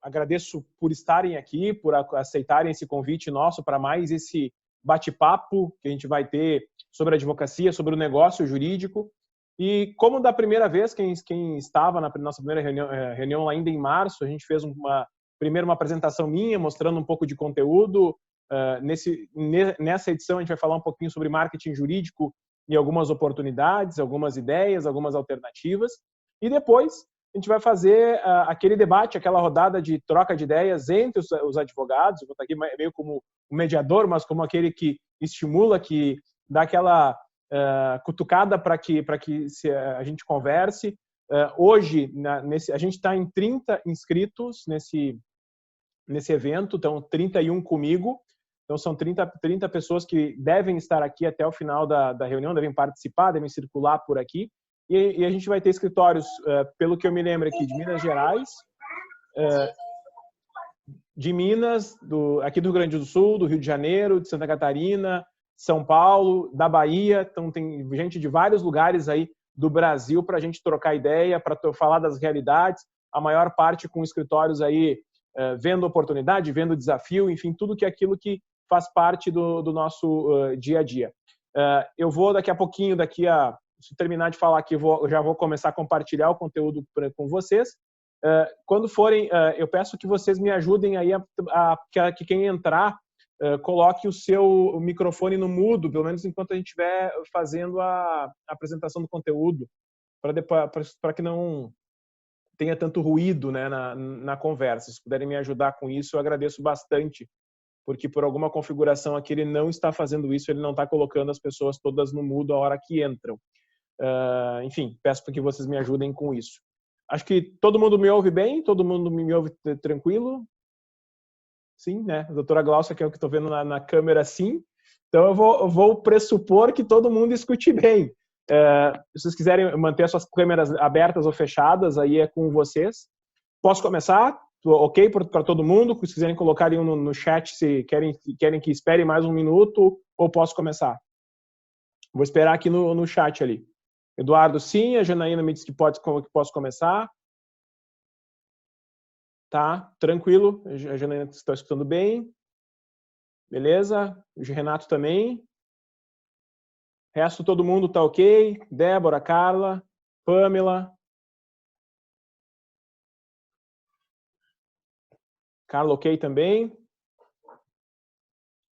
agradeço por estarem aqui, por aceitarem esse convite nosso para mais esse bate-papo que a gente vai ter sobre a advocacia, sobre o negócio jurídico. E como da primeira vez, quem estava na nossa primeira reunião ainda em março, a gente fez primeiro uma apresentação minha, mostrando um pouco de conteúdo. Nessa edição a gente vai falar um pouquinho sobre marketing jurídico e algumas oportunidades, algumas ideias, algumas alternativas. E depois a gente vai fazer aquele debate, aquela rodada de troca de ideias entre os advogados. Eu vou estar aqui meio como um mediador, mas como aquele que estimula, que dá aquela cutucada para que a gente converse. Hoje, a gente está em 30 inscritos nesse evento, então 31 comigo. Então são 30 pessoas que devem estar aqui até o final da reunião, devem participar, devem circular por aqui. E a gente vai ter escritórios, pelo que eu me lembro aqui, de Minas Gerais, de Minas, aqui do Rio Grande do Sul, do Rio de Janeiro, de Santa Catarina, São Paulo, da Bahia. Então tem gente de vários lugares aí do Brasil para a gente trocar ideia, para falar das realidades. A maior parte com escritórios aí vendo oportunidade, vendo desafio, enfim, tudo aquilo que faz parte do nosso dia a dia. Eu vou daqui a pouquinho, se terminar de falar aqui, já vou começar a compartilhar o conteúdo com vocês. Quando forem, eu peço que vocês me ajudem aí que quem entrar coloque o seu microfone no mudo, pelo menos enquanto a gente estiver fazendo a apresentação do conteúdo, para que não tenha tanto ruído, né, na conversa. Se puderem me ajudar com isso, eu agradeço bastante, porque por alguma configuração aqui ele não está fazendo isso, ele não está colocando as pessoas todas no mudo a hora que entram. Enfim, peço para que vocês me ajudem com isso. Acho que todo mundo me ouve bem? Todo mundo me ouve tranquilo? Sim, né? A doutora Glaucia, que é o que estou vendo na câmera, sim. Então eu vou pressupor que todo mundo escute bem. Se vocês quiserem manter as suas câmeras abertas ou fechadas, aí é com vocês. Posso começar? Ok para todo mundo? Se quiserem colocar aí no chat se querem que espere mais um minuto, ou posso começar? Vou esperar aqui no chat ali. Eduardo, sim. A Janaína me disse que posso começar. Tá, tranquilo. A Janaína está escutando bem. Beleza. O Renato também. Resto, todo mundo tá ok. Débora, Carla, Pamela. Carla, ok também.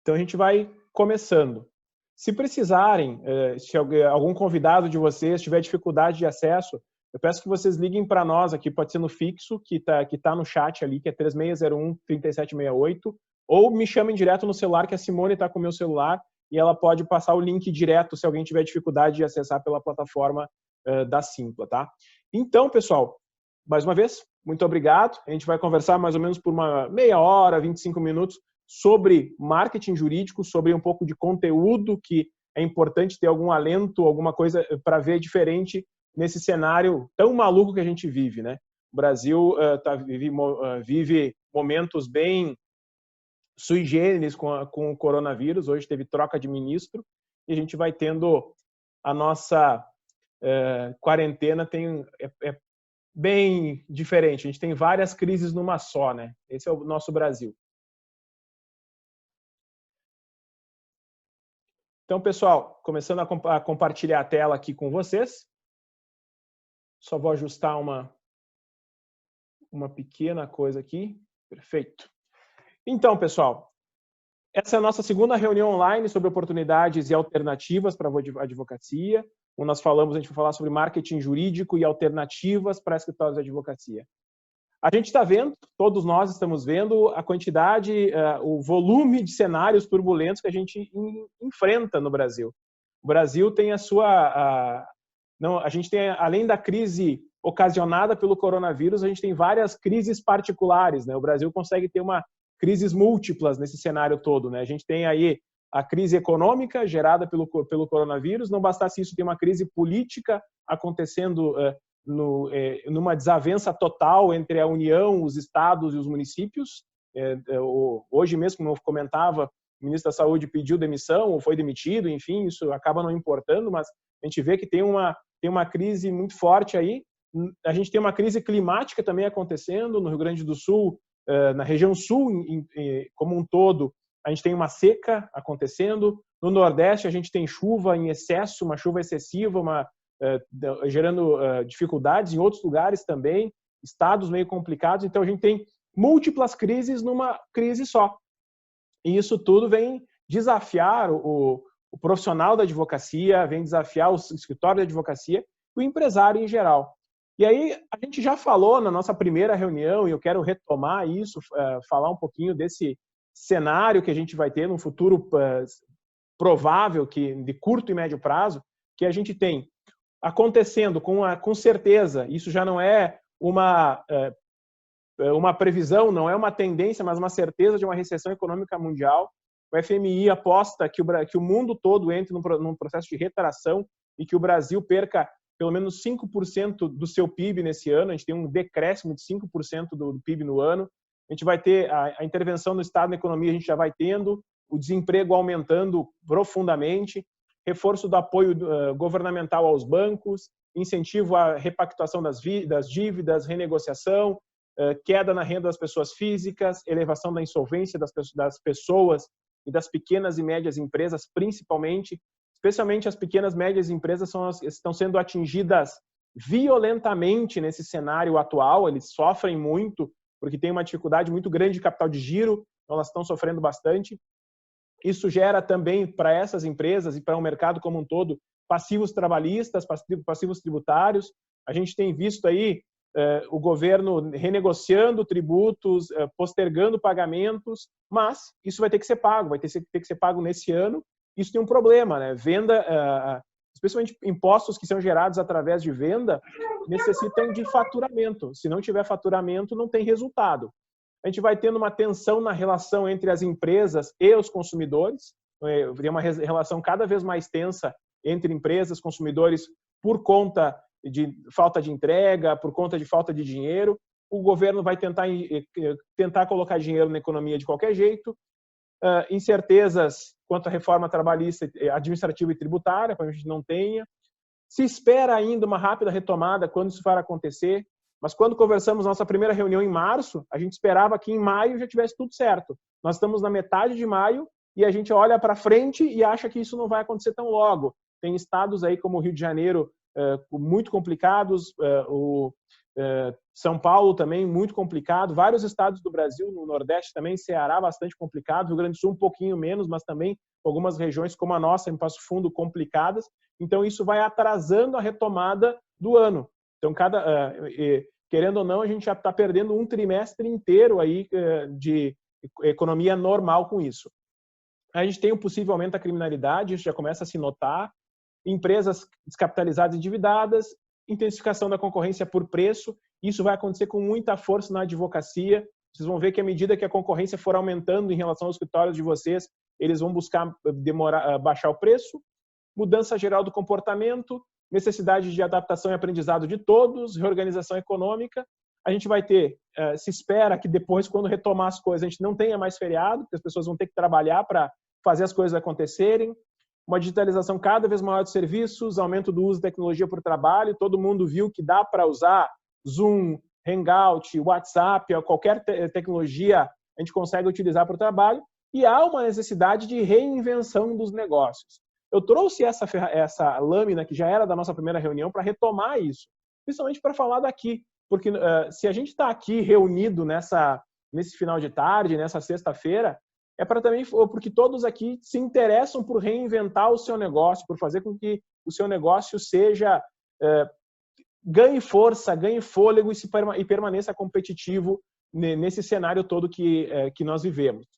Então a gente vai começando. Se precisarem, se algum convidado de vocês tiver dificuldade de acesso, eu peço que vocês liguem para nós aqui, pode ser no fixo, que tá no chat ali, que é 3601-3768, ou me chamem direto no celular, que a Simone está com o meu celular, e ela pode passar o link direto se alguém tiver dificuldade de acessar pela plataforma da Simpla, tá? Então, pessoal, mais uma vez, muito obrigado. A gente vai conversar mais ou menos por uma meia hora, 25 minutos, sobre marketing jurídico, sobre um pouco de conteúdo que é importante ter algum alento, alguma coisa para ver diferente nesse cenário tão maluco que a gente vive, né? O Brasil vive momentos bem sui generis com o coronavírus. Hoje teve troca de ministro e a gente vai tendo a nossa quarentena é bem diferente. A gente tem várias crises numa só, né? Esse é o nosso Brasil. Então, pessoal, começando a compartilhar a tela aqui com vocês. Só vou ajustar uma pequena coisa aqui. Perfeito. Então, pessoal, essa é a nossa segunda reunião online sobre oportunidades e alternativas para a advocacia. Como nós falamos, a gente vai falar sobre marketing jurídico e alternativas para escritórios de advocacia. A gente está vendo, todos nós estamos vendo a quantidade, o volume de cenários turbulentos que a gente enfrenta no Brasil. O Brasil tem a gente tem, além da crise ocasionada pelo coronavírus, a gente tem várias crises particulares, né? O Brasil consegue ter crises múltiplas nesse cenário todo, né? A gente tem aí a crise econômica gerada pelo coronavírus, não bastasse isso, tem uma crise política acontecendo numa desavença total entre a União, os estados e os municípios. Hoje mesmo, como eu comentava, o ministro da Saúde pediu demissão ou foi demitido, enfim, isso acaba não importando, mas a gente vê que tem uma crise muito forte aí. A gente tem uma crise climática também acontecendo no Rio Grande do Sul. Na região sul, como um todo, a gente tem uma seca acontecendo. No Nordeste, a gente tem chuva em excesso, uma chuva excessiva, gerando dificuldades em outros lugares também, estados meio complicados. Então, a gente tem múltiplas crises numa crise só. E isso tudo vem desafiar o profissional da advocacia, vem desafiar o escritório da advocacia e o empresário em geral. E aí, a gente já falou na nossa primeira reunião, e eu quero retomar isso, falar um pouquinho desse cenário que a gente vai ter no futuro provável, que de curto e médio prazo, que a gente tem acontecendo com certeza, isso já não é uma previsão, não é uma tendência, mas uma certeza de uma recessão econômica mundial. O FMI aposta que o mundo todo entre num processo de retração e que o Brasil perca pelo menos 5% do seu PIB nesse ano. A gente tem um decréscimo de 5% do PIB no ano. A gente vai ter a intervenção do Estado na economia, a gente já vai tendo, o desemprego aumentando profundamente, reforço do apoio governamental aos bancos, incentivo à repactuação das dívidas, renegociação, queda na renda das pessoas físicas, elevação da insolvência das pessoas e das pequenas e médias empresas, principalmente, especialmente as pequenas e médias empresas estão sendo atingidas violentamente nesse cenário atual. Eles sofrem muito, porque tem uma dificuldade muito grande de capital de giro, então elas estão sofrendo bastante. Isso gera também para essas empresas e para o mercado como um todo passivos trabalhistas, passivos tributários. A gente tem visto aí o governo renegociando tributos, postergando pagamentos, mas isso vai ter que ser pago, vai ter que ser pago nesse ano. Isso tem um problema, né? Venda, especialmente impostos que são gerados através de venda, necessitam de faturamento. Se não tiver faturamento, não tem resultado. A gente vai tendo uma tensão na relação entre as empresas e os consumidores. Tem uma relação cada vez mais tensa entre empresas e consumidores por conta de falta de entrega, por conta de falta de dinheiro. O governo vai tentar colocar dinheiro na economia de qualquer jeito. Incertezas quanto à reforma trabalhista, administrativa e tributária, para a gente não tenha. Se espera ainda uma rápida retomada quando isso vai acontecer, mas quando conversamos na nossa primeira reunião em março, a gente esperava que em maio já tivesse tudo certo. Nós estamos na metade de maio e a gente olha para frente e acha que isso não vai acontecer tão logo. Tem estados aí como o Rio de Janeiro muito complicados, São Paulo também muito complicado, vários estados do Brasil, no Nordeste também, Ceará bastante complicado, Rio Grande do Sul um pouquinho menos, mas também algumas regiões como a nossa, em Passo Fundo, complicadas. Então isso vai atrasando a retomada do ano. Então, querendo ou não, a gente já está perdendo um trimestre inteiro aí de economia normal com isso. A gente tem um possível aumento da criminalidade, isso já começa a se notar, empresas descapitalizadas e endividadas, intensificação da concorrência por preço. Isso vai acontecer com muita força na advocacia. Vocês vão ver que à medida que a concorrência for aumentando em relação aos escritórios de vocês, eles vão buscar baixar o preço. Mudança geral do comportamento, necessidade de adaptação e aprendizado de todos, reorganização econômica. A gente vai ter, se espera que depois, quando retomar as coisas, a gente não tenha mais feriado, porque as pessoas vão ter que trabalhar para fazer as coisas acontecerem. Uma digitalização cada vez maior de serviços, aumento do uso de tecnologia por trabalho. Todo mundo viu que dá para usar Zoom, Hangout, WhatsApp, qualquer tecnologia a gente consegue utilizar para o trabalho. E há uma necessidade de reinvenção dos negócios. Eu trouxe essa lâmina, que já era da nossa primeira reunião, para retomar isso, principalmente para falar daqui. Porque se a gente está aqui reunido nesse final de tarde, nessa sexta-feira, é para também porque todos aqui se interessam por reinventar o seu negócio, por fazer com que o seu negócio ganhe força, ganhe fôlego e permaneça competitivo nesse cenário todo que nós vivemos.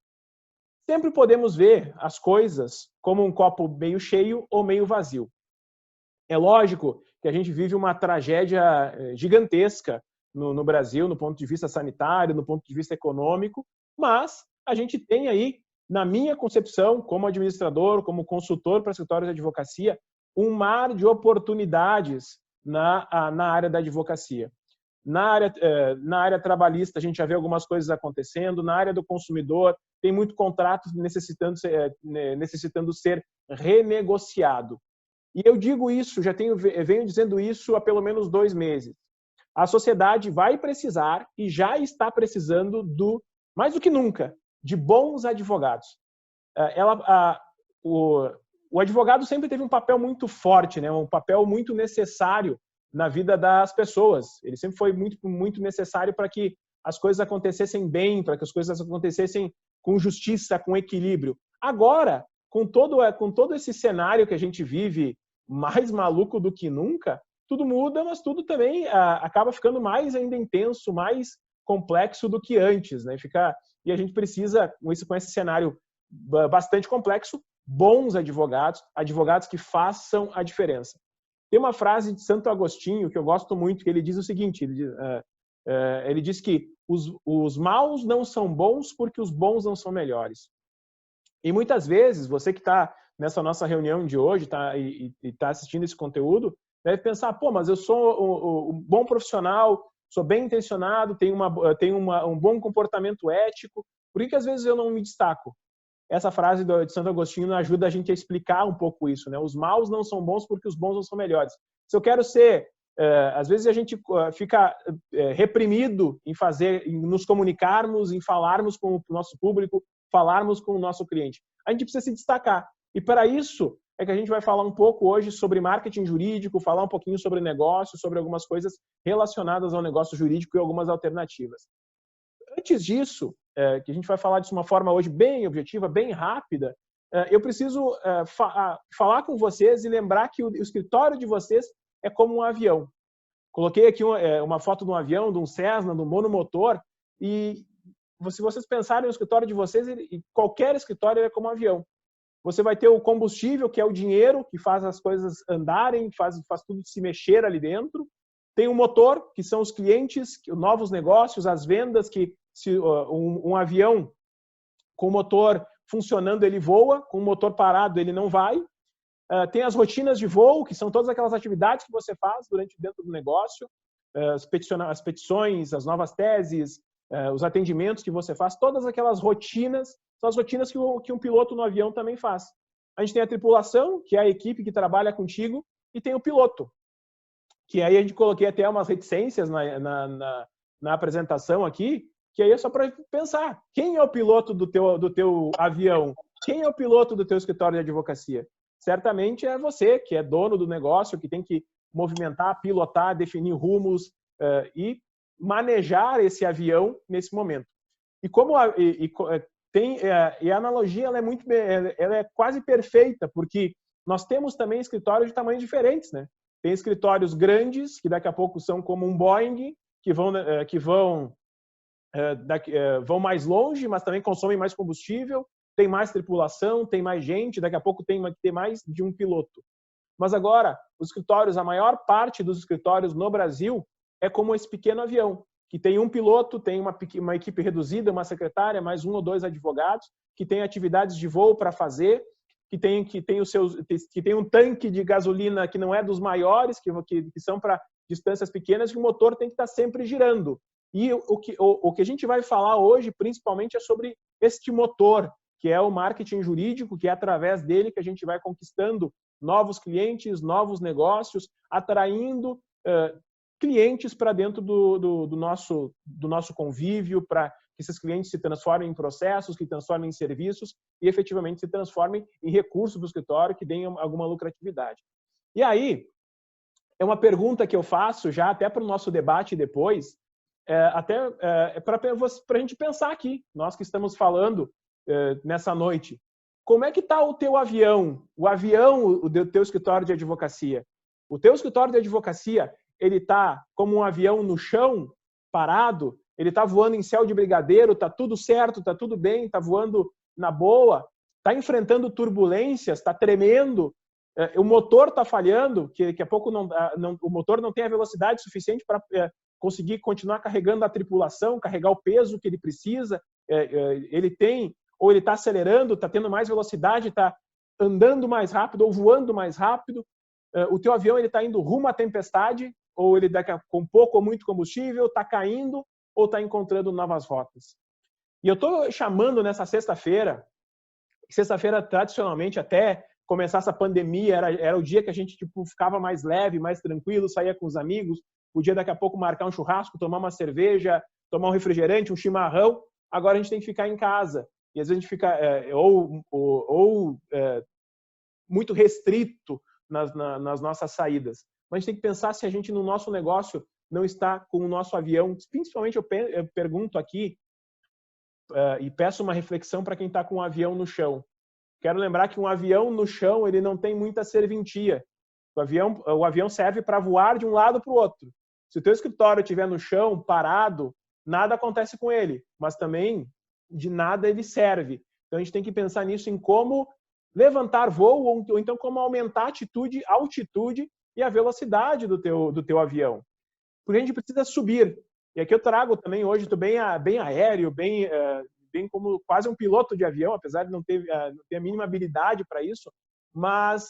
Sempre podemos ver as coisas como um copo meio cheio ou meio vazio. É lógico que a gente vive uma tragédia gigantesca no Brasil, no ponto de vista sanitário, no ponto de vista econômico, mas a gente tem aí, na minha concepção, como administrador, como consultor para escritórios de advocacia, um mar de oportunidades na área da advocacia. Na área trabalhista, a gente já vê algumas coisas acontecendo. Na área do consumidor, tem muito contrato necessitando ser renegociado. E eu digo isso, venho dizendo isso há pelo menos 2 meses. a sociedade vai precisar e já está precisando mais do que nunca, de bons advogados. O advogado sempre teve um papel muito forte, né? Um papel muito necessário na vida das pessoas. Ele sempre foi muito, muito necessário para que as coisas acontecessem bem, para que as coisas acontecessem com justiça, com equilíbrio. Agora, com todo esse cenário que a gente vive, mais maluco do que nunca, tudo muda, mas tudo também acaba ficando mais ainda intenso, mais complexo do que antes, né? E a gente precisa, com esse cenário bastante complexo, bons advogados, advogados que façam a diferença. Tem uma frase de Santo Agostinho que eu gosto muito, que ele diz o seguinte, ele diz que os maus não são bons porque os bons não são melhores. E muitas vezes, você que está nessa nossa reunião de hoje e está assistindo esse conteúdo, deve pensar, pô, mas eu sou um bom profissional, sou bem intencionado, tenho um bom comportamento ético, por que às vezes eu não me destaco? Essa frase de Santo Agostinho ajuda a gente a explicar um pouco isso, né? Os maus não são bons porque os bons não são melhores. Se eu quero ser... às vezes a gente fica reprimido em nos comunicarmos, em falarmos com o nosso público, falarmos com o nosso cliente. A gente precisa se destacar. E para isso é que a gente vai falar um pouco hoje sobre marketing jurídico, falar um pouquinho sobre negócio, sobre algumas coisas relacionadas ao negócio jurídico e algumas alternativas. Antes disso, que a gente vai falar disso de uma forma hoje bem objetiva, bem rápida, eu preciso falar com vocês e lembrar que o escritório de vocês é como um avião. Coloquei aqui uma foto de um avião, de um Cessna, de um monomotor, e se vocês pensarem no escritório de vocês, qualquer escritório é como um avião. Você vai ter o combustível, que é o dinheiro, que faz as coisas andarem, faz tudo se mexer ali dentro. Tem o motor, que são os clientes, novos negócios, as vendas, que se um avião com o motor funcionando, ele voa, com o motor parado, ele não vai. Tem as rotinas de voo, que são todas aquelas atividades que você faz dentro do negócio, as petições, as novas teses, os atendimentos que você faz, todas aquelas rotinas, são as rotinas que um piloto no avião também faz. A gente tem a tripulação, que é a equipe que trabalha contigo, e tem o piloto, que aí a gente coloquei até umas reticências na apresentação aqui, que aí é só para pensar, quem é o piloto do teu avião? Quem é o piloto do teu escritório de advocacia? Certamente é você, que é dono do negócio, que tem que movimentar, pilotar, definir rumos e manejar esse avião nesse momento. E a analogia ela é quase perfeita, porque nós temos também escritórios de tamanhos diferentes, né? Tem escritórios grandes, que daqui a pouco são como um Boeing, que vão mais longe, mas também consomem mais combustível, tem mais tripulação, tem mais gente, daqui a pouco tem que ter mais de um piloto. Mas agora, a maior parte dos escritórios no Brasil é como esse pequeno avião, que tem um piloto, tem uma equipe reduzida, uma secretária, mais um ou dois advogados, que tem atividades de voo para fazer, que tem um tanque de gasolina que não é dos maiores, que são para distâncias pequenas, e o motor tem que estar sempre girando. E o que a gente vai falar hoje, principalmente, é sobre este motor, que é o marketing jurídico, que é através dele que a gente vai conquistando novos clientes, novos negócios, atraindo clientes para dentro do nosso convívio, para que esses clientes se transformem em processos, que transformem em serviços e efetivamente se transformem em recursos do escritório que deem alguma lucratividade. E aí, é uma pergunta que eu faço já até para o nosso debate depois, para a gente pensar aqui, nós que estamos falando nessa noite, como é que está o teu avião, o teu escritório de advocacia? O teu escritório de advocacia, ele está como um avião no chão, parado, ele está voando em céu de brigadeiro, está tudo certo, está tudo bem, está voando na boa, está enfrentando turbulências, está tremendo, o motor está falhando, que daqui a pouco o motor não tem a velocidade suficiente para conseguir continuar carregando a tripulação, carregar o peso que ele precisa, ou ele está acelerando, está tendo mais velocidade, está andando mais rápido ou voando mais rápido, o teu avião está indo rumo à tempestade, ou ele com pouco ou muito combustível, está caindo ou está encontrando novas rotas. E eu estou chamando nessa sexta-feira tradicionalmente, até começar essa pandemia, era o dia que a gente ficava mais leve, mais tranquilo, saía com os amigos, podia daqui a pouco marcar um churrasco, tomar uma cerveja, tomar um refrigerante, um chimarrão. Agora a gente tem que ficar em casa. E às vezes a gente fica muito restrito nas nossas saídas. Mas a gente tem que pensar se a gente, no nosso negócio, não está com o nosso avião. Principalmente eu pergunto aqui e peço uma reflexão para quem está com um avião no chão. Quero lembrar que um avião no chão ele não tem muita serventia. O avião serve para voar de um lado para o outro. Se o teu escritório estiver no chão, parado, nada acontece com ele, mas também de nada ele serve. Então a gente tem que pensar nisso, em como levantar voo ou então como aumentar a altitude e a velocidade do teu avião. Porque a gente precisa subir. E aqui eu trago também hoje, estou bem aéreo, bem como quase um piloto de avião, apesar de não ter a mínima habilidade para isso, mas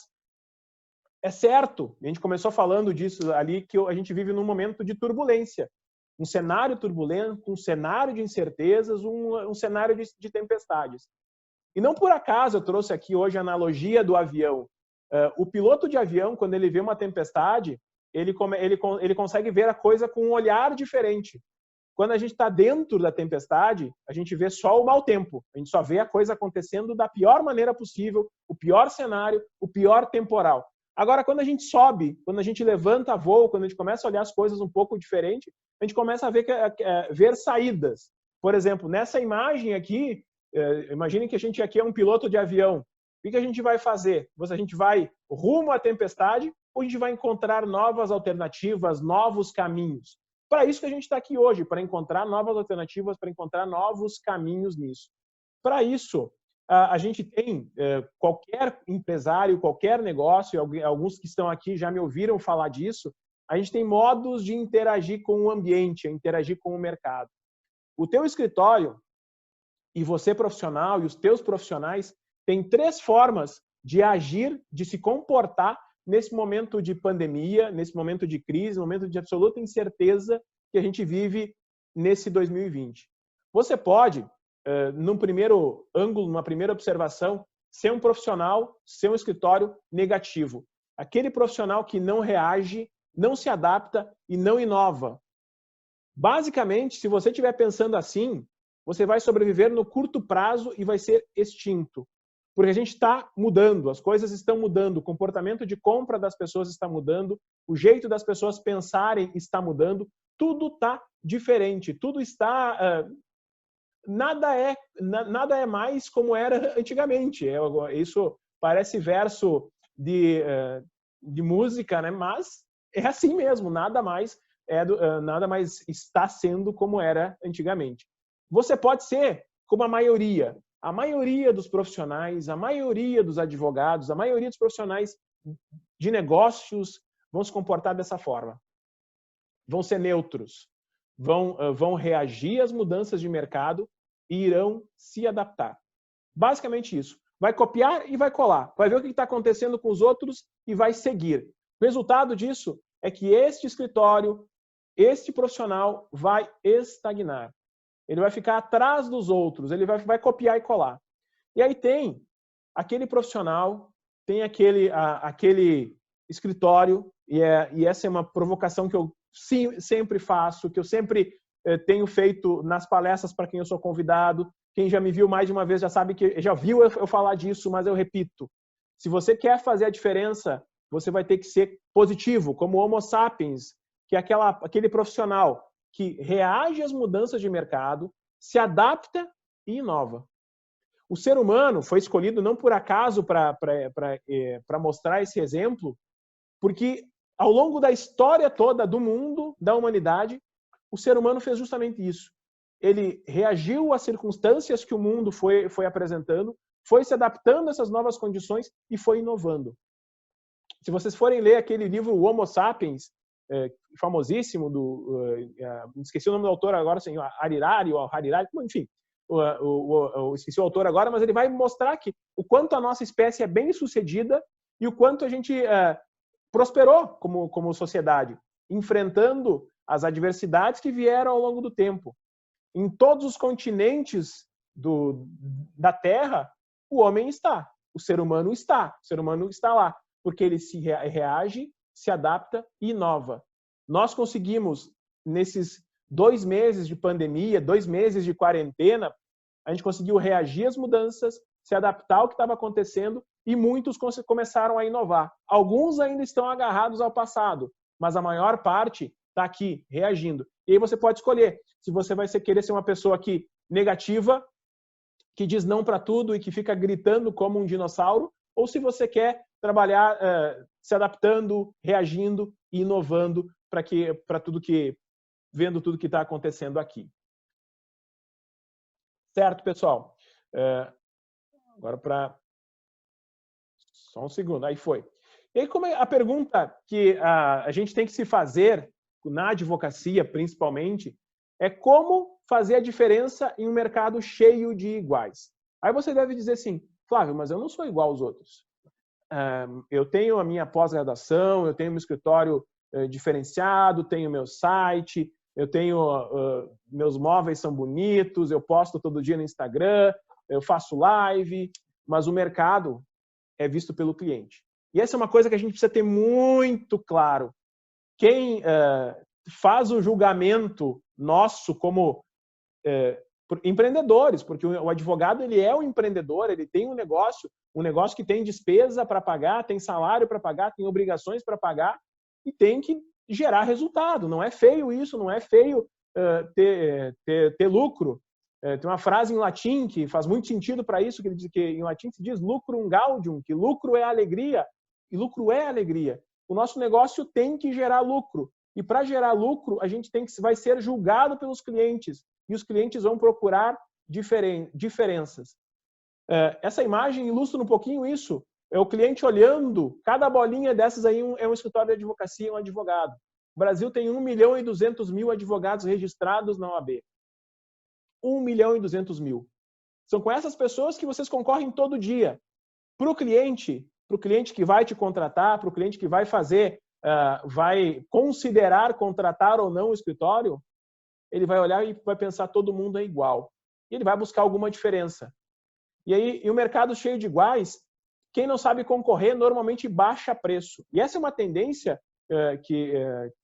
é certo, a gente começou falando disso ali, que a gente vive num momento de turbulência, um cenário turbulento, um cenário de incertezas, um cenário de tempestades. E não por acaso eu trouxe aqui hoje a analogia do avião. O piloto de avião, quando ele vê uma tempestade, ele consegue ver a coisa com um olhar diferente. Quando a gente está dentro da tempestade, a gente vê só o mau tempo. A gente só vê a coisa acontecendo da pior maneira possível, o pior cenário, o pior temporal. Agora, quando a gente sobe, quando a gente levanta voo, quando a gente começa a olhar as coisas um pouco diferente, a gente começa a ver saídas. Por exemplo, nessa imagem aqui, imaginem que a gente aqui é um piloto de avião. O que a gente vai fazer? A gente vai rumo à tempestade ou a gente vai encontrar novas alternativas, novos caminhos? Para isso que a gente está aqui hoje, para encontrar novas alternativas, para encontrar novos caminhos nisso. Para isso, a gente tem, qualquer empresário, qualquer negócio, alguns que estão aqui já me ouviram falar disso, a gente tem modos de interagir com o ambiente, interagir com o mercado. O teu escritório e você profissional e os teus profissionais têm 3 formas de agir, de se comportar nesse momento de pandemia, nesse momento de crise, momento de absoluta incerteza que a gente vive nesse 2020. Você pode, num primeiro ângulo, numa primeira observação, ser um profissional, ser um escritório negativo. Aquele profissional que não reage, não se adapta e não inova. Basicamente, se você estiver pensando assim, você vai sobreviver no curto prazo e vai ser extinto. Porque a gente está mudando, as coisas estão mudando, o comportamento de compra das pessoas está mudando, o jeito das pessoas pensarem está mudando, tudo está diferente, tudo está... nada é mais como era antigamente. Isso parece verso de música, né? Mas é assim mesmo, nada mais está sendo como era antigamente. Você pode ser como a maioria dos profissionais, a maioria dos advogados, a maioria dos profissionais de negócios vão se comportar dessa forma. Vão ser neutros, vão reagir às mudanças de mercado e irão se adaptar. Basicamente isso. Vai copiar e vai colar. Vai ver o que está acontecendo com os outros e vai seguir. O resultado disso é que este escritório, este profissional vai estagnar. Ele vai ficar atrás dos outros, ele vai copiar e colar. E aí tem aquele profissional, tem aquele escritório, e essa é uma provocação que eu sempre faço, que eu sempre tenho feito nas palestras para quem eu sou convidado. Quem já me viu mais de uma vez já sabe que já viu eu falar disso, mas eu repito. Se você quer fazer a diferença, você vai ter que ser positivo, como o Homo sapiens, que é aquele profissional que reage às mudanças de mercado, se adapta e inova. O ser humano foi escolhido não por acaso para mostrar esse exemplo, porque ao longo da história toda do mundo, da humanidade, o ser humano fez justamente isso. Ele reagiu às circunstâncias que o mundo foi apresentando, foi se adaptando a essas novas condições e foi inovando. Se vocês forem ler aquele livro Homo Sapiens, famosíssimo, esqueci o nome do autor agora, assim, Harari, enfim, esqueci o autor agora, mas ele vai mostrar que o quanto a nossa espécie é bem sucedida e o quanto a gente prosperou como sociedade, enfrentando as adversidades que vieram ao longo do tempo. Em todos os continentes da Terra, o homem está, o ser humano está lá, porque ele se reage, se adapta e inova. nós conseguimos, nesses 2 meses de pandemia, 2 meses de quarentena, a gente conseguiu reagir às mudanças, se adaptar ao que estava acontecendo e muitos começaram a inovar. Alguns ainda estão agarrados ao passado, mas a maior parte está aqui, reagindo. E aí você pode escolher se você vai querer ser uma pessoa aqui negativa, que diz não para tudo e que fica gritando como um dinossauro, ou se você quer trabalhar se adaptando, reagindo e inovando para tudo vendo tudo que está acontecendo aqui. Certo, pessoal? Agora só um segundo, aí foi. E aí, como a pergunta que a gente tem que se fazer, na advocacia principalmente, é como fazer a diferença em um mercado cheio de iguais. Aí você deve dizer assim, Flávio, mas eu não sou igual aos outros. Eu tenho a minha pós-graduação, eu tenho meu escritório diferenciado, tenho meu site, eu tenho meus móveis são bonitos, eu posto todo dia no Instagram, eu faço live, mas o mercado é visto pelo cliente. E essa é uma coisa que a gente precisa ter muito claro. Quem faz o julgamento nosso como empreendedores, porque o advogado ele é um empreendedor, ele tem um negócio que tem despesa para pagar, tem salário para pagar, tem obrigações para pagar e tem que gerar resultado. Não é feio isso, não é feio ter lucro. Tem uma frase em latim que faz muito sentido para isso, que ele diz que em latim se diz lucrum gaudium, que lucro é alegria, e lucro é alegria. O nosso negócio tem que gerar lucro. E para gerar lucro, a gente vai ser julgado pelos clientes. E os clientes vão procurar diferenças. Essa imagem ilustra um pouquinho isso. É o cliente olhando, cada bolinha dessas aí é um escritório de advocacia, um advogado. O Brasil tem 1.200.000 advogados registrados na OAB. 1.200.000. São com essas pessoas que vocês concorrem todo dia. Para o cliente que vai te contratar, para o cliente que vai vai considerar contratar ou não o escritório, ele vai olhar e vai pensar todo mundo é igual. E ele vai buscar alguma diferença. E aí, em um mercado cheio de iguais, quem não sabe concorrer normalmente baixa preço. E essa é uma tendência que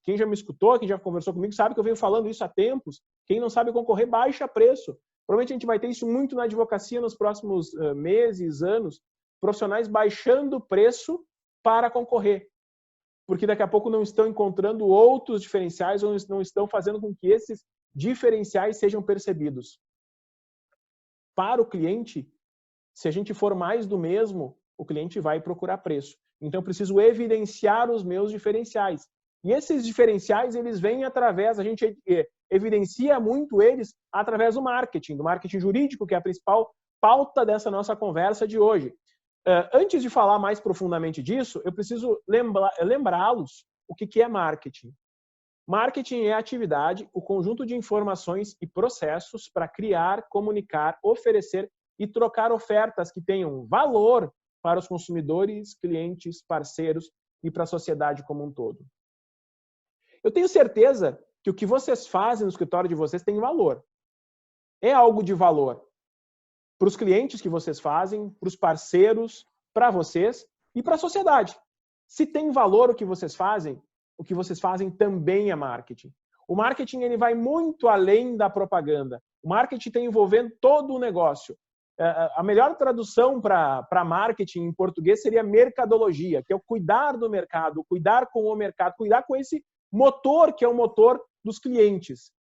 quem já me escutou, quem já conversou comigo, sabe que eu venho falando isso há tempos. Quem não sabe concorrer baixa preço. Provavelmente a gente vai ter isso muito na advocacia nos próximos meses, anos, profissionais baixando preço para concorrer. Porque daqui a pouco não estão encontrando outros diferenciais ou não estão fazendo com que esses diferenciais sejam percebidos. Para o cliente, se a gente for mais do mesmo, o cliente vai procurar preço. Então, eu preciso evidenciar os meus diferenciais. E esses diferenciais, eles vêm através, a gente evidencia muito eles através do marketing jurídico, que é a principal pauta dessa nossa conversa de hoje. Antes de falar mais profundamente disso, eu preciso lembrá-los o que é marketing. Marketing é a atividade, o conjunto de informações e processos para criar, comunicar, oferecer e trocar ofertas que tenham valor para os consumidores, clientes, parceiros e para a sociedade como um todo. Eu tenho certeza que o que vocês fazem no escritório de vocês tem valor. É algo de valor para os clientes que vocês fazem, para os parceiros, para vocês e para a sociedade. Se tem valor o que vocês fazem também é marketing. O marketing ele vai muito além da propaganda. O marketing está envolvendo todo o negócio. A melhor tradução para marketing em português seria mercadologia, que é o cuidar do mercado, cuidar com o mercado, cuidar com esse motor que é o motor dos clientes.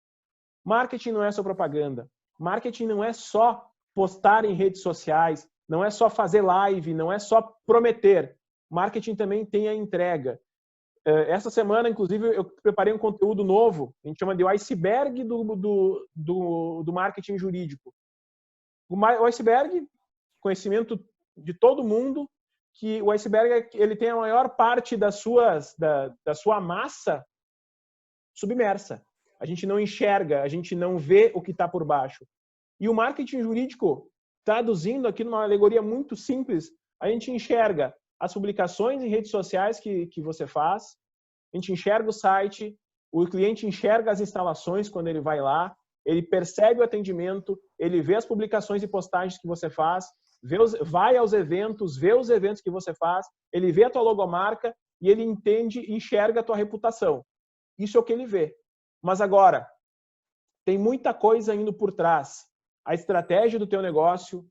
Marketing não é só propaganda. Marketing não é só postar em redes sociais, não é só fazer live, não é só prometer. Marketing também tem a entrega. Essa semana, inclusive, eu preparei um conteúdo novo, a gente chama de iceberg do marketing jurídico. O iceberg, conhecimento de todo mundo, que o iceberg ele tem a maior parte da sua massa submersa. A gente não enxerga, a gente não vê o que está por baixo. E o marketing jurídico, traduzindo aqui numa alegoria muito simples, a gente enxerga as publicações em redes sociais que você faz, a gente enxerga o site, o cliente enxerga as instalações quando ele vai lá, ele percebe o atendimento, ele vê as publicações e postagens que você faz, vai aos eventos, vê os eventos que você faz, ele vê a tua logomarca e ele entende e enxerga a tua reputação. Isso é o que ele vê. Mas agora, tem muita coisa indo por trás. A estratégia do teu negócio,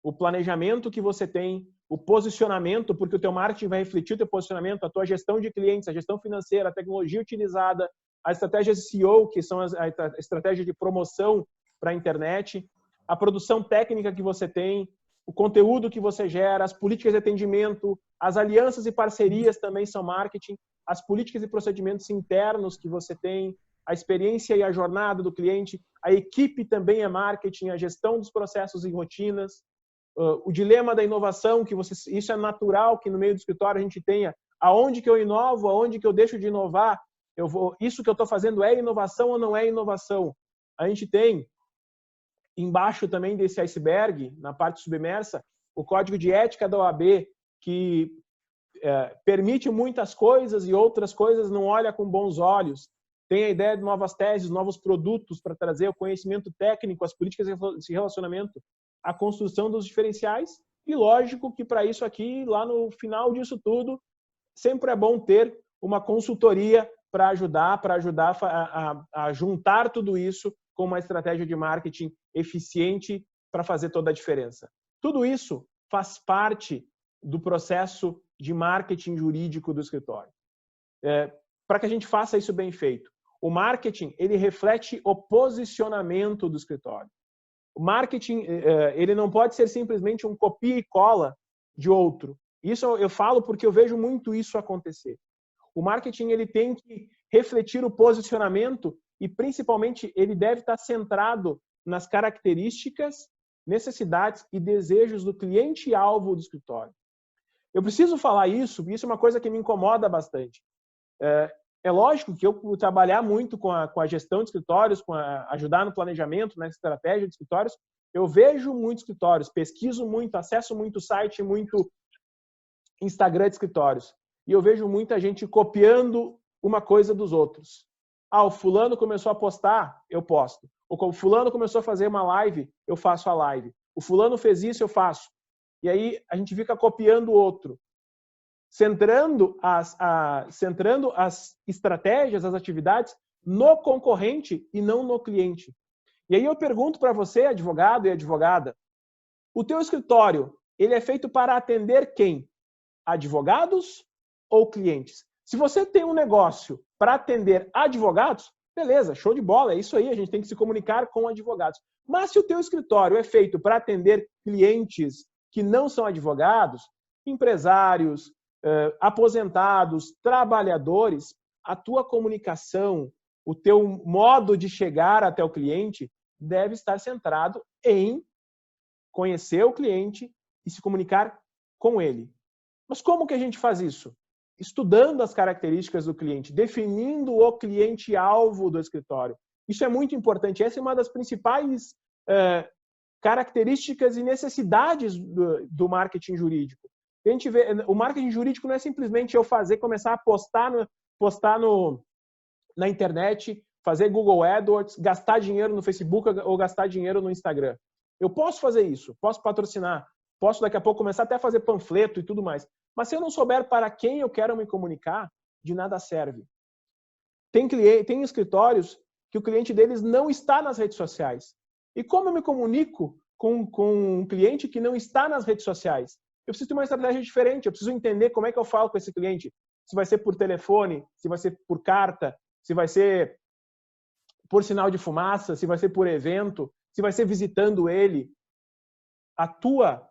o planejamento que você tem, o posicionamento, porque o teu marketing vai refletir o teu posicionamento, a tua gestão de clientes, a gestão financeira, a tecnologia utilizada, as estratégias de SEO, que são a estratégia de promoção para a internet, a produção técnica que você tem, o conteúdo que você gera, as políticas de atendimento, as alianças e parcerias também são marketing, as políticas e procedimentos internos que você tem, a experiência e a jornada do cliente, a equipe também é marketing, a gestão dos processos e rotinas, o dilema da inovação, que isso é natural que no meio do escritório a gente tenha aonde que eu inovo, aonde que eu deixo de inovar, isso que eu estou fazendo é inovação ou não é inovação? A gente tem embaixo também desse iceberg, na parte submersa, o código de ética da OAB, que permite muitas coisas e outras coisas não olha com bons olhos. Tem a ideia de novas teses, novos produtos para trazer o conhecimento técnico, as políticas de relacionamento, a construção dos diferenciais. E lógico que para isso aqui, lá no final disso tudo, sempre é bom ter uma consultoria para ajudar a juntar tudo isso com uma estratégia de marketing eficiente para fazer toda a diferença. Tudo isso faz parte do processo de marketing jurídico do escritório. Para que a gente faça isso bem feito. O marketing, ele reflete o posicionamento do escritório. O marketing, ele não pode ser simplesmente um copia e cola de outro. Isso eu falo porque eu vejo muito isso acontecer. O marketing, ele tem que refletir o posicionamento e, principalmente, ele deve estar centrado nas características, necessidades e desejos do cliente-alvo do escritório. Eu preciso falar isso, porque isso é uma coisa que me incomoda bastante. É lógico que eu trabalhar muito com a gestão de escritórios, ajudar no planejamento, na estratégia de escritórios, eu vejo muitos escritórios, pesquiso muito, acesso muito site, muito Instagram de escritórios. E eu vejo muita gente copiando uma coisa dos outros. O fulano começou a postar, eu posto. O fulano começou a fazer uma live, eu faço a live. O fulano fez isso, eu faço. E aí a gente fica copiando o outro. Centrando as estratégias, as atividades no concorrente e não no cliente. E aí eu pergunto para você, advogado e advogada, o teu escritório, ele é feito para atender quem? Advogados ou clientes? Se você tem um negócio para atender advogados, beleza, show de bola, é isso aí, a gente tem que se comunicar com advogados. Mas se o teu escritório é feito para atender clientes que não são advogados, empresários, aposentados, trabalhadores, a tua comunicação, o teu modo de chegar até o cliente deve estar centrado em conhecer o cliente e se comunicar com ele. Mas como que a gente faz isso? Estudando as características do cliente, definindo o cliente-alvo do escritório. Isso é muito importante. Essa é uma das principais características e necessidades do marketing jurídico. A gente vê, o marketing jurídico não é simplesmente eu começar a postar na internet, fazer Google AdWords, gastar dinheiro no Facebook ou gastar dinheiro no Instagram. Eu posso fazer isso, posso patrocinar, posso daqui a pouco começar até a fazer panfleto e tudo mais. Mas se eu não souber para quem eu quero me comunicar, de nada serve. Tem escritórios que o cliente deles não está nas redes sociais. E como eu me comunico com um cliente que não está nas redes sociais? Eu preciso ter uma estratégia diferente, eu preciso entender como é que eu falo com esse cliente. Se vai ser por telefone, se vai ser por carta, se vai ser por sinal de fumaça, se vai ser por evento, se vai ser visitando ele. A tua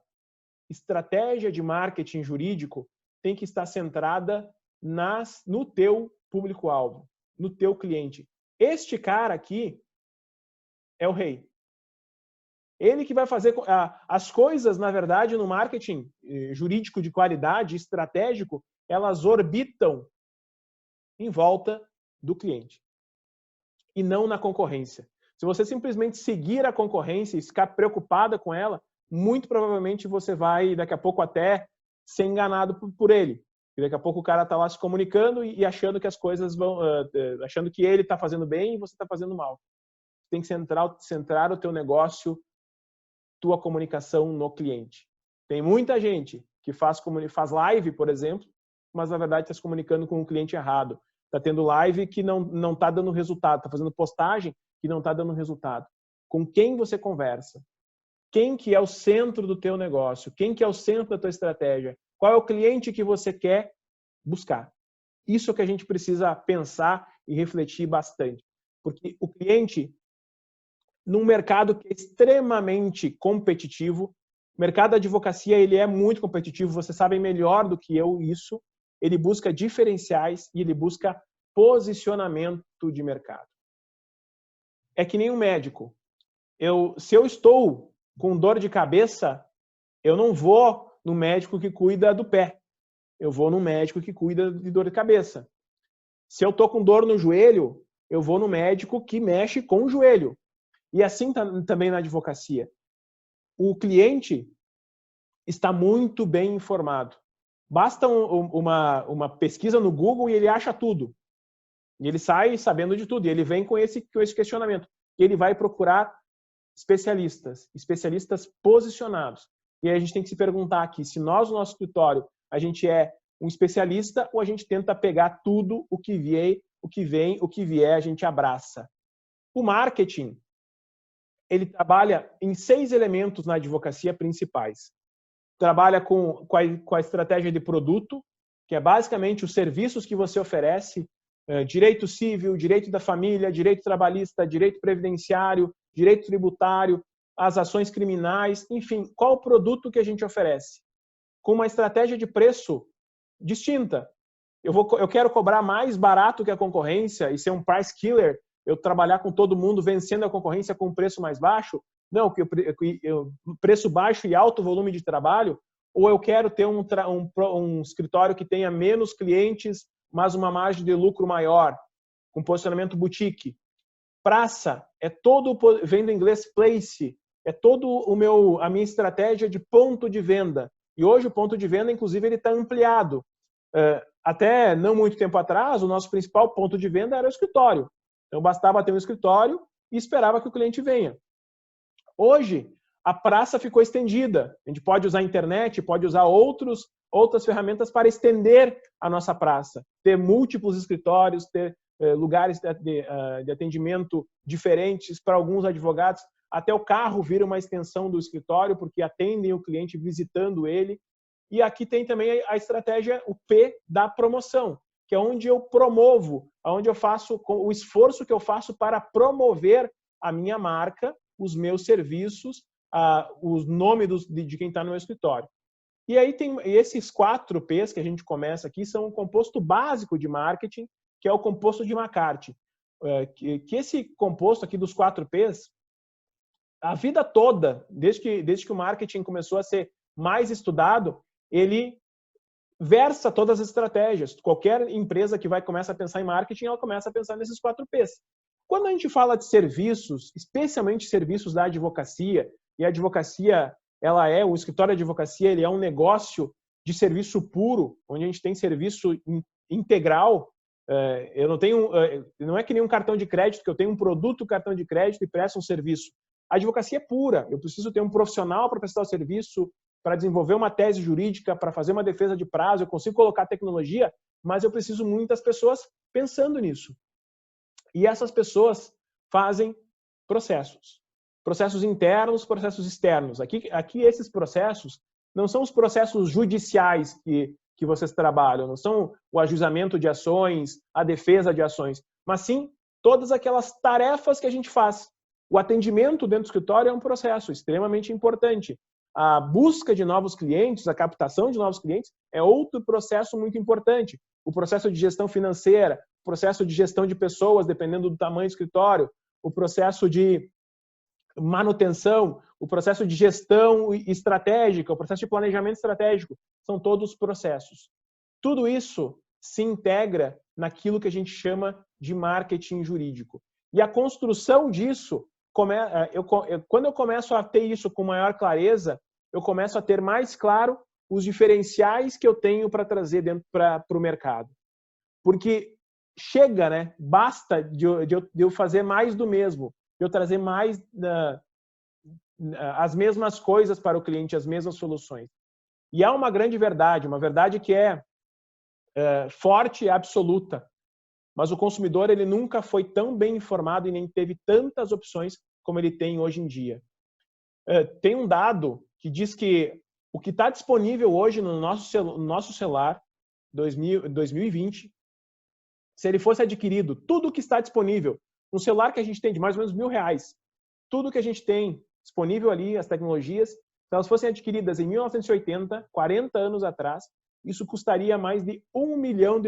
estratégia de marketing jurídico tem que estar centrada no teu público-alvo, no teu cliente. Este cara aqui é o rei. Ele que vai fazer as coisas, na verdade, no marketing jurídico de qualidade, estratégico, elas orbitam em volta do cliente e não na concorrência. Se você simplesmente seguir a concorrência e ficar preocupada com ela, muito provavelmente você vai, daqui a pouco, até ser enganado por ele. E daqui a pouco o cara está lá se comunicando e achando que as coisas achando que ele está fazendo bem e você está fazendo mal. Tem que centrar o teu negócio, tua comunicação no cliente. Tem muita gente que faz live, por exemplo, mas na verdade está se comunicando com o cliente errado. está tendo live que não está dando resultado, está fazendo postagem que não está dando resultado. Com quem você conversa? Quem que é o centro do teu negócio? Quem que é o centro da tua estratégia? Qual é o cliente que você quer buscar? Isso é que a gente precisa pensar e refletir bastante. Porque o cliente, num mercado que é extremamente competitivo, o mercado da advocacia ele é muito competitivo, vocês sabem melhor do que eu isso, ele busca diferenciais e ele busca posicionamento de mercado. É que nem um médico. Se eu estou com dor de cabeça, eu não vou no médico que cuida do pé. Eu vou no médico que cuida de dor de cabeça. Se eu estou com dor no joelho, eu vou no médico que mexe com o joelho. E assim também na advocacia. O cliente está muito bem informado. Basta uma pesquisa no Google e ele acha tudo. E ele sai sabendo de tudo. E ele vem com esse questionamento. E ele vai procurar especialistas posicionados. E aí a gente tem que se perguntar aqui, se nós, no nosso escritório, a gente é um especialista ou a gente tenta pegar tudo o que vem, o que vier, a gente abraça. O marketing, ele trabalha em 6 elementos na advocacia principais. Trabalha com a estratégia de produto, que é basicamente os serviços que você oferece, direito civil, direito da família, direito trabalhista, direito previdenciário, direito tributário, as ações criminais, enfim, qual o produto que a gente oferece? Com uma estratégia de preço distinta. Eu quero cobrar mais barato que a concorrência e ser um price killer, eu trabalhar com todo mundo vencendo a concorrência com um preço mais baixo? Não, preço baixo e alto volume de trabalho? Ou eu quero ter um escritório que tenha menos clientes, mas uma margem de lucro maior, com posicionamento boutique? Praça vem do inglês place, é todo a minha estratégia de ponto de venda. E hoje o ponto de venda, inclusive, ele está ampliado. Até não muito tempo atrás, o nosso principal ponto de venda era o escritório. Então, bastava ter um escritório e esperava que o cliente venha. Hoje, a praça ficou estendida. A gente pode usar a internet, pode usar outras ferramentas para estender a nossa praça. Ter múltiplos escritórios, ter lugares de atendimento diferentes para alguns advogados. Até o carro vira uma extensão do escritório, porque atendem o cliente visitando ele. E aqui tem também a estratégia, o P da promoção, que é onde eu promovo, onde eu faço o esforço que eu faço para promover a minha marca, os meus serviços, os nomes de quem está no meu escritório. E aí tem esses 4 P's que a gente começa aqui, são um composto básico de marketing, que é o composto de McCarthy. Que esse composto aqui dos 4 P's, a vida toda, desde que o marketing começou a ser mais estudado, ele versa todas as estratégias. Qualquer empresa que começa a pensar em marketing, ela começa a pensar nesses 4 P's. Quando a gente fala de serviços, especialmente serviços da advocacia, e a advocacia, o escritório de advocacia, ele é um negócio de serviço puro, onde a gente tem serviço integral. Eu não tenho, não é que nem um cartão de crédito, que eu tenho um produto cartão de crédito e presto um serviço. A advocacia é pura. Eu preciso ter um profissional para prestar o serviço, para desenvolver uma tese jurídica, para fazer uma defesa de prazo. Eu consigo colocar tecnologia, mas eu preciso muitas pessoas pensando nisso. E essas pessoas fazem processos. Processos internos, processos externos. Aqui esses processos não são os processos judiciais que vocês trabalham, não são o ajuizamento de ações, a defesa de ações, mas sim todas aquelas tarefas que a gente faz. O atendimento dentro do escritório é um processo extremamente importante. A busca de novos clientes, a captação de novos clientes é outro processo muito importante. O processo de gestão financeira, o processo de gestão de pessoas, dependendo do tamanho do escritório, o processo de manutenção, o processo de gestão estratégica, o processo de planejamento estratégico, são todos processos. Tudo isso se integra naquilo que a gente chama de marketing jurídico. E a construção disso, quando eu começo a ter isso com maior clareza, eu começo a ter mais claro os diferenciais que eu tenho para trazer dentro para o mercado. Porque chega, né? Basta de eu fazer mais do mesmo, de eu trazer mais as mesmas coisas para o cliente, as mesmas soluções. E há uma grande verdade, uma verdade que é forte e absoluta. mas o consumidor ele nunca foi tão bem informado e nem teve tantas opções como ele tem hoje em dia. Tem um dado que diz que o que está disponível hoje no nosso celular 2020, se ele fosse adquirido, tudo que está disponível, um celular que a gente tem de mais ou menos R$1.000, tudo que a gente tem disponível ali, as tecnologias, se elas fossem adquiridas em 1980, 40 anos atrás, isso custaria mais de $1 milhão.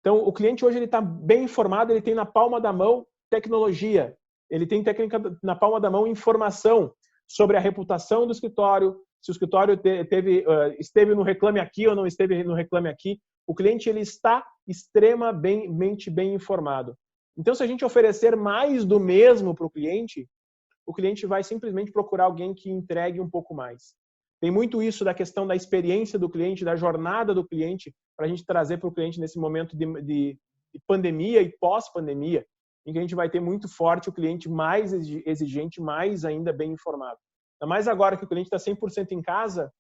Então, o cliente hoje ele está bem informado, ele tem na palma da mão tecnologia, ele tem técnica na palma da mão, informação sobre a reputação do escritório, se o escritório esteve no Reclame Aqui ou não esteve no Reclame Aqui. O cliente ele está extremamente bem informado. Então, se a gente oferecer mais do mesmo para o cliente vai simplesmente procurar alguém que entregue um pouco mais. Tem muito isso da questão da experiência do cliente, da jornada do cliente, para a gente trazer para o cliente nesse momento de pandemia e pós-pandemia, em que a gente vai ter muito forte o cliente mais exigente, mais ainda bem informado. Ainda mais agora que o cliente está 100% em casa,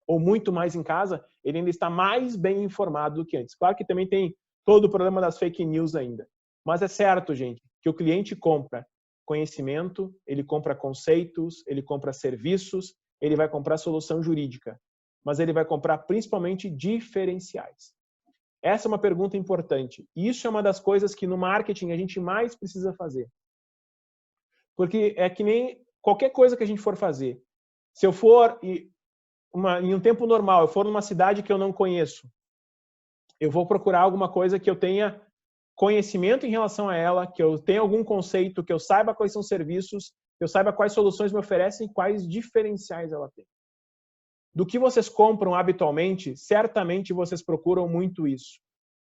ou muito mais em casa, ele ainda está mais bem informado do que antes. Claro que também tem todo o problema das fake news ainda. Mas é certo, gente, que o cliente compra conhecimento, ele compra conceitos, ele compra serviços, ele vai comprar solução jurídica. Mas ele vai comprar principalmente diferenciais. Essa é uma pergunta importante. E isso é uma das coisas que no marketing a gente mais precisa fazer. Porque é que nem qualquer coisa que a gente for fazer. Se eu for em um tempo normal, eu for numa cidade que eu não conheço, eu vou procurar alguma coisa que eu tenha conhecimento em relação a ela, que eu tenha algum conceito, que eu saiba quais são os serviços, que eu saiba quais soluções me oferecem e quais diferenciais ela tem. Do que vocês compram habitualmente, certamente vocês procuram muito isso.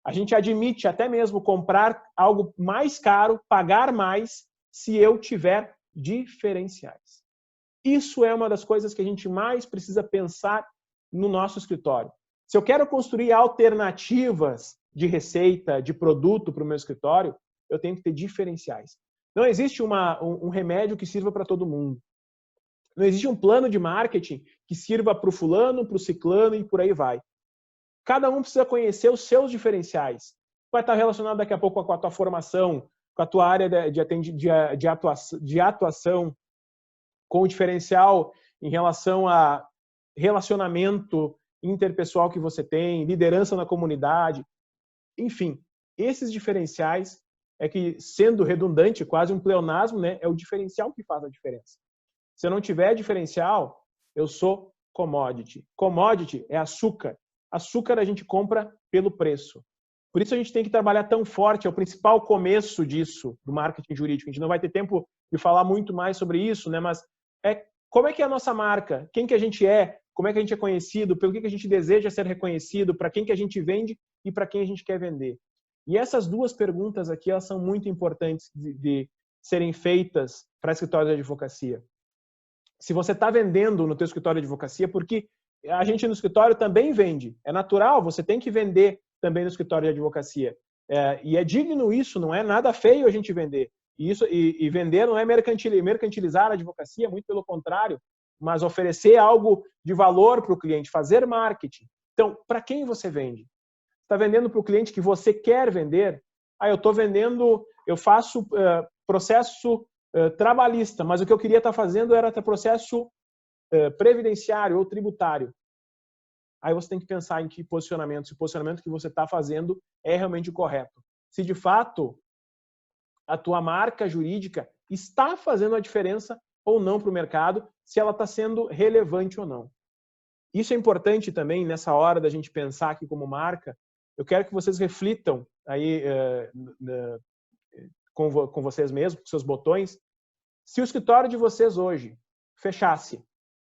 A gente admite até mesmo comprar algo mais caro, pagar mais, se eu tiver diferenciais. Isso é uma das coisas que a gente mais precisa pensar no nosso escritório. Se eu quero construir alternativas de receita, de produto para o meu escritório, eu tenho que ter diferenciais. Não existe um remédio que sirva para todo mundo. Não existe um plano de marketing que sirva para o fulano, para o ciclano e por aí vai. Cada um precisa conhecer os seus diferenciais. Vai estar relacionado daqui a pouco com a tua formação, com a tua área de atuação, com o diferencial em relação a relacionamento interpessoal que você tem, liderança na comunidade. Enfim, esses diferenciais é que, sendo redundante, quase um pleonasmo, né, é o diferencial que faz a diferença. Se eu não tiver diferencial, eu sou commodity. Commodity é açúcar. Açúcar a gente compra pelo preço. Por isso a gente tem que trabalhar tão forte, é o principal começo disso, do marketing jurídico. A gente não vai ter tempo de falar muito mais sobre isso, né? Mas como é que é a nossa marca? Quem que a gente é? Como é que a gente é conhecido? Pelo que a gente deseja ser reconhecido? Para quem que a gente vende e para quem a gente quer vender? E essas duas perguntas aqui, elas são muito importantes de serem feitas para escritório de advocacia. Se você está vendendo no teu escritório de advocacia, porque a gente no escritório também vende. É natural, você tem que vender também no escritório de advocacia. E é digno isso, não é nada feio a gente vender. E vender não é mercantilizar a advocacia, muito pelo contrário, mas oferecer algo de valor para o cliente, fazer marketing. Então, para quem você vende? Está vendendo para o cliente que você quer vender? Eu estou vendendo, eu faço processo trabalhista, mas o que eu queria estar fazendo era processo previdenciário ou tributário. Aí você tem que pensar em que posicionamento, se o posicionamento que você está fazendo é realmente o correto. Se de fato a tua marca jurídica está fazendo a diferença ou não para o mercado, se ela está sendo relevante ou não. Isso é importante também nessa hora da gente pensar aqui como marca. Eu quero que vocês reflitam aí com vocês mesmos, com seus botões. Se o escritório de vocês hoje fechasse,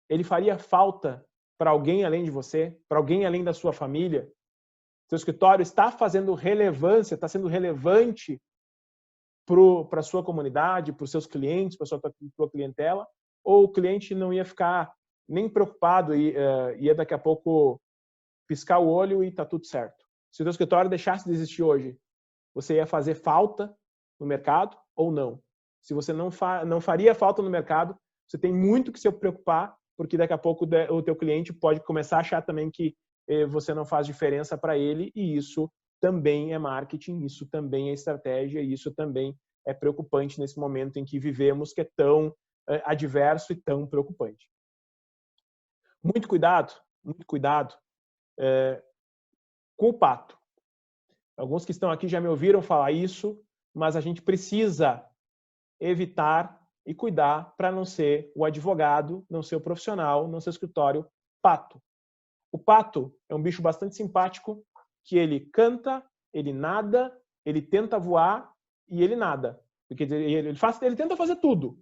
ele faria falta para alguém além de você, para alguém além da sua família? Seu escritório está fazendo relevância, está sendo relevante para a sua comunidade, para os seus clientes, para a sua clientela? Ou o cliente não ia ficar nem preocupado e ia daqui a pouco piscar o olho e está tudo certo? Se o seu escritório deixasse de existir hoje, você ia fazer falta no mercado ou não? Se você não faria falta no mercado, você tem muito que se preocupar, porque daqui a pouco o teu cliente pode começar a achar também que você não faz diferença para ele, e isso também é marketing, isso também é estratégia, e isso também é preocupante nesse momento em que vivemos, que é tão adverso e tão preocupante. Muito cuidado com o pato. Alguns que estão aqui já me ouviram falar isso, mas a gente precisa evitar e cuidar para não ser o advogado, não ser o profissional, não ser o escritório pato. O pato é um bicho bastante simpático, que ele canta, ele nada, ele tenta voar e ele nada. Porque ele tenta fazer tudo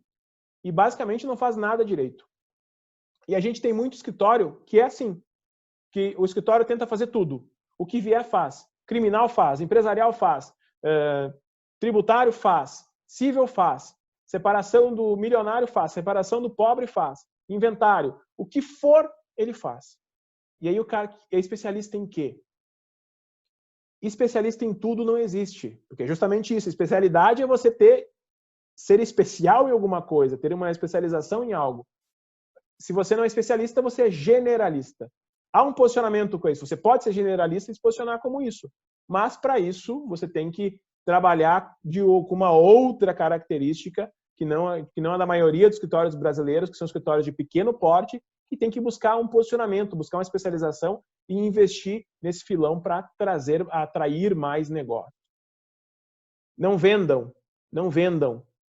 e basicamente não faz nada direito. E a gente tem muito escritório que é assim, que o escritório tenta fazer tudo. O que vier faz. Criminal faz, empresarial faz, tributário faz, civil faz, separação do milionário faz, separação do pobre faz, inventário. O que for, ele faz. E aí o cara é especialista em quê? Especialista em tudo não existe. Porque é justamente isso. Especialidade é você ser especial em alguma coisa, ter uma especialização em algo. Se você não é especialista, você é generalista. Há um posicionamento com isso. Você pode ser generalista e se posicionar como isso. Mas, para isso, você tem que trabalhar com uma outra característica que não é da maioria dos escritórios brasileiros, que são escritórios de pequeno porte, que tem que buscar um posicionamento, buscar uma especialização e investir nesse filão para atrair mais negócio. Não vendam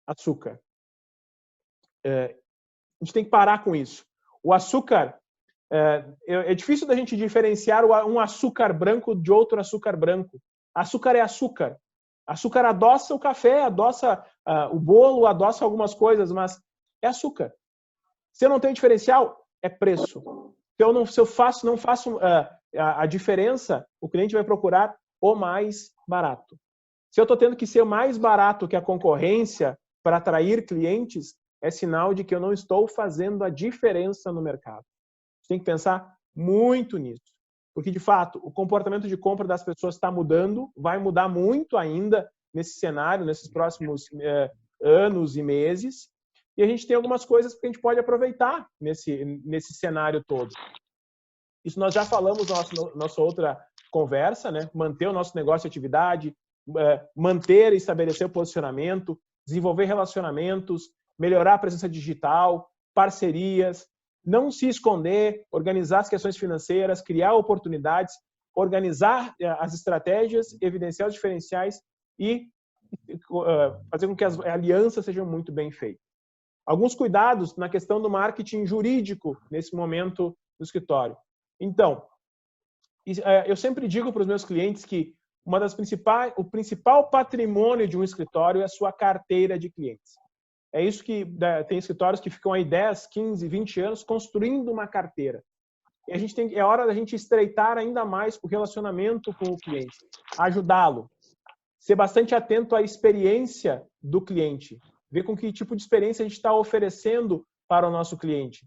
açúcar. A gente tem que parar com isso. O açúcar, é difícil da gente diferenciar um açúcar branco de outro açúcar branco. Açúcar é açúcar. Açúcar adoça o café, adoça o bolo, adoça algumas coisas, mas é açúcar. Se eu não tenho diferencial, é preço. Se eu não faço a diferença, o cliente vai procurar o mais barato. Se eu estou tendo que ser mais barato que a concorrência para atrair clientes, é sinal de que eu não estou fazendo a diferença no mercado. Você tem que pensar muito nisso. Porque, de fato, o comportamento de compra das pessoas está mudando, vai mudar muito ainda nesse cenário, nesses próximos anos e meses. E a gente tem algumas coisas que a gente pode aproveitar nesse cenário todo. Isso nós já falamos na nossa outra conversa, né? Manter o nosso negócio de atividade, manter e estabelecer o posicionamento, desenvolver relacionamentos, melhorar a presença digital, parcerias, não se esconder, organizar as questões financeiras, criar oportunidades, organizar as estratégias, evidenciar os diferenciais e fazer com que as alianças sejam muito bem feitas. Alguns cuidados na questão do marketing jurídico nesse momento do escritório. Então, eu sempre digo para os meus clientes que o principal patrimônio de um escritório é a sua carteira de clientes. É isso que tem escritórios que ficam aí 10, 15, 20 anos construindo uma carteira. E é hora da gente estreitar ainda mais o relacionamento com o cliente, ajudá-lo, ser bastante atento à experiência do cliente, ver com que tipo de experiência a gente está oferecendo para o nosso cliente.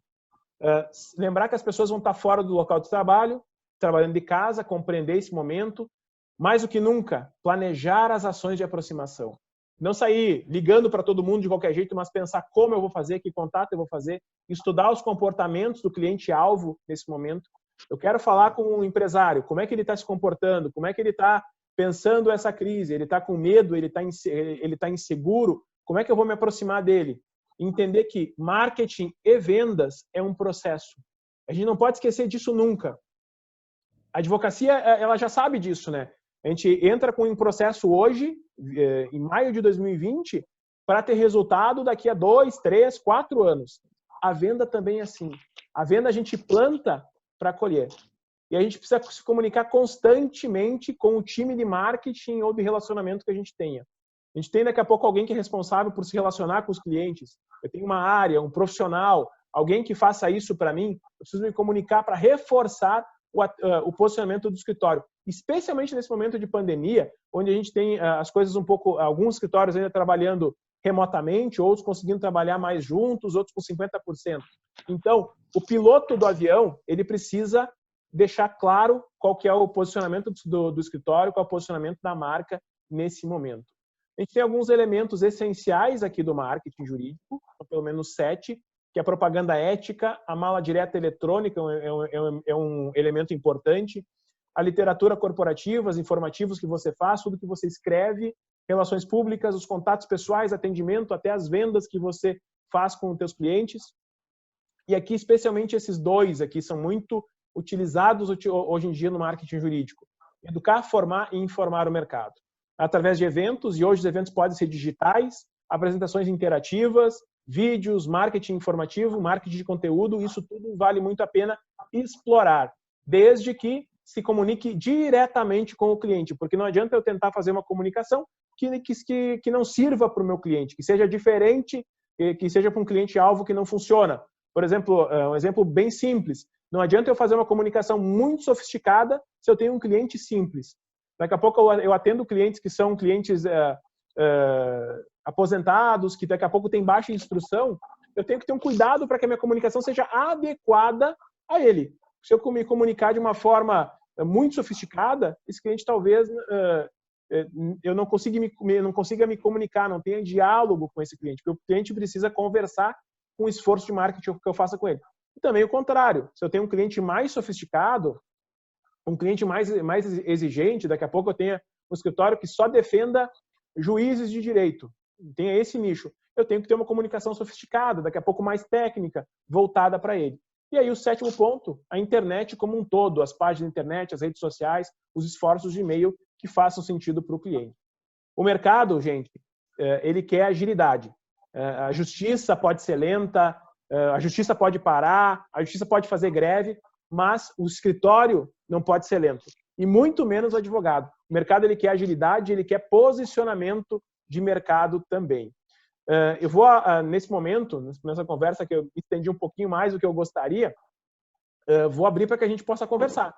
Lembrar que as pessoas vão estar fora do local de trabalho, trabalhando de casa, compreender esse momento. Mais do que nunca, planejar as ações de aproximação. Não sair ligando para todo mundo de qualquer jeito, mas pensar como eu vou fazer, que contato eu vou fazer, estudar os comportamentos do cliente-alvo nesse momento. Eu quero falar com um empresário, como é que ele está se comportando, como é que ele está pensando essa crise, ele está com medo, ele está inseguro, como é que eu vou me aproximar dele? Entender que marketing e vendas é um processo. A gente não pode esquecer disso nunca. A advocacia, ela já sabe disso, né? A gente entra com um processo hoje, em maio de 2020, para ter resultado daqui a 2, 3, 4 anos. A venda também é assim. A venda a gente planta para colher. E a gente precisa se comunicar constantemente com o time de marketing ou de relacionamento que a gente tenha. A gente tem daqui a pouco alguém que é responsável por se relacionar com os clientes. Eu tenho uma área, um profissional, alguém que faça isso para mim. Eu preciso me comunicar para reforçar o posicionamento do escritório, especialmente nesse momento de pandemia, onde a gente tem as coisas alguns escritórios ainda trabalhando remotamente, outros conseguindo trabalhar mais juntos, outros com 50%. Então, o piloto do avião, ele precisa deixar claro qual que é o posicionamento do escritório, qual é o posicionamento da marca nesse momento. A gente tem alguns elementos essenciais aqui do marketing jurídico, pelo menos 7, que é a propaganda ética, a mala direta eletrônica é um elemento importante, a literatura corporativa, os informativos que você faz, tudo que você escreve, relações públicas, os contatos pessoais, atendimento, até as vendas que você faz com os teus clientes. E aqui, especialmente esses dois aqui, são muito utilizados hoje em dia no marketing jurídico. Educar, formar e informar o mercado. Através de eventos, e hoje os eventos podem ser digitais, apresentações interativas, vídeos, marketing informativo, marketing de conteúdo, isso tudo vale muito a pena explorar, desde que se comunique diretamente com o cliente, porque não adianta eu tentar fazer uma comunicação que não sirva para o meu cliente, que seja diferente, que seja para um cliente-alvo que não funciona. Por exemplo, um exemplo bem simples, não adianta eu fazer uma comunicação muito sofisticada se eu tenho um cliente simples. Daqui a pouco eu atendo clientes que são clientes aposentados, que daqui a pouco tem baixa instrução, eu tenho que ter um cuidado para que a minha comunicação seja adequada a ele. Se eu me comunicar de uma forma muito sofisticada, esse cliente talvez eu não consiga me comunicar, não tenha diálogo com esse cliente, porque o cliente precisa conversar com o esforço de marketing que eu faça com ele. E também o contrário, se eu tenho um cliente mais sofisticado, um cliente mais exigente, daqui a pouco eu tenho um escritório que só defenda juízes de direito, tenha esse nicho, eu tenho que ter uma comunicação sofisticada, daqui a pouco mais técnica, voltada para ele. E aí o sétimo ponto, a internet como um todo, as páginas da internet, as redes sociais, os esforços de e-mail que façam sentido para o cliente. O mercado, gente, ele quer agilidade. A justiça pode ser lenta, a justiça pode parar, a justiça pode fazer greve, mas o escritório não pode ser lento. E muito menos o advogado. O mercado ele quer agilidade, ele quer posicionamento de mercado também. Eu vou, nesse momento, nessa conversa que eu estendi um pouquinho mais do que eu gostaria, vou abrir para que a gente possa conversar